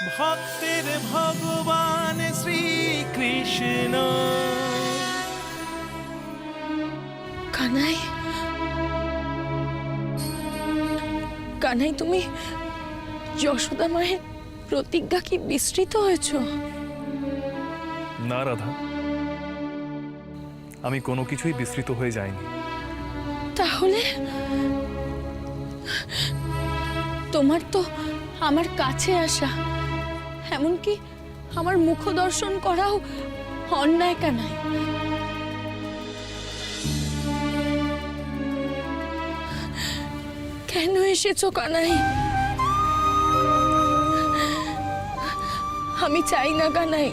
ভক্তের ভগবান শ্রীকৃষ্ণ। কানাই, কানাই, তুমি যশোদা মায়ের প্রতিজ্ঞা কি বিস্মৃত হয়েছ? না রাধা, আমি কোনো কিছুই বিস্মৃত হয়ে যাইনি। তাহলে তোমার তো আমার কাছে আসা, এমনকি আমার মুখ দর্শন করাও অন্যায় কানাই। কেন এসেছো কানাই? আমি চাই না কানাই,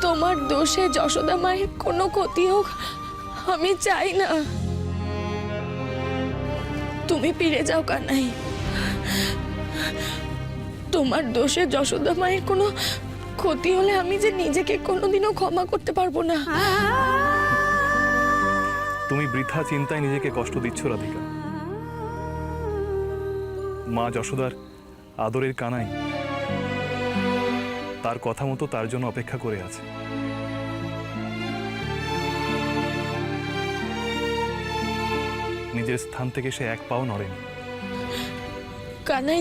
তোমার দোষে যশোদা মায়ের কোনো ক্ষতি হোক। আমি চাই না। তুমি ফিরে যাও কানাই। তোমার দোষে যশোদা মায়ের কোনো ক্ষতি হলে আমি যে নিজেকে কোনোদিনও ক্ষমা করতে পারবো না। তুমি বৃথা চিন্তায় নিজেকে কষ্ট দিচ্ছ রাধিকা। মা যশোদার আদরের কানাই তার কথা মতো তার জন্য অপেক্ষা করে আছে। নিজের স্থান থেকে সে এক পাও নড়েনি। কানাই,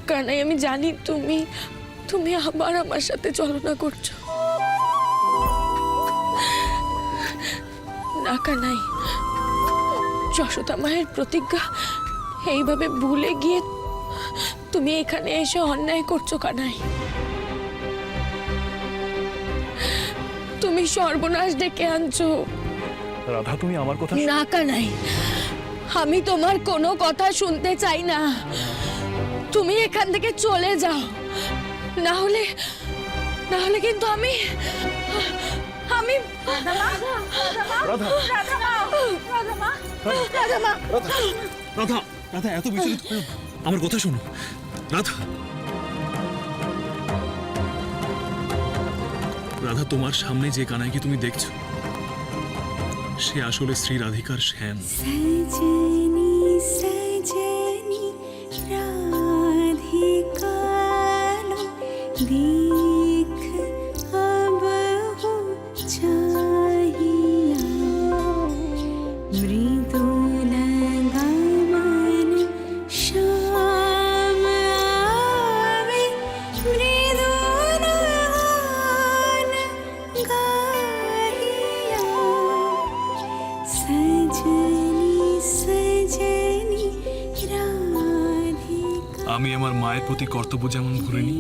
কানাই, আমি জানি তুমি তুমি আবার আমার সাথে ছলনা করছো। না কানাই, যশোদা মায়ের প্রতিজ্ঞা এইভাবে ভুলে গিয়ে তুমি এখানে এসে অন্যায় করছো কানাই। তুমি সর্বনাশ ডেকে আনছো। রাধা, তুমি আমার কথা না কানাই, আমি তোমার কোনো কথা শুনতে চাই না। তুমি এখান থেকে চলে যাও, না হলে কিন্তু আমি রাধা, রাধা, রাধা, এত বিচলিত হও না। আমার কথা শোনো রাধা। রাধা, তোমার সামনে যে কানাইকে তুমি দেখছো সে আসলে শ্রী রাধিকার শ্যাম। सजनी सजनी राधिका लो देख अब हो चाहिया मृदुल गमन श्याम आवे मृदुल गान गाहिया सजनी सजनी राधिका। আমি আমার মায়ের প্রতি কর্তব্য যেমন ভুলিনি,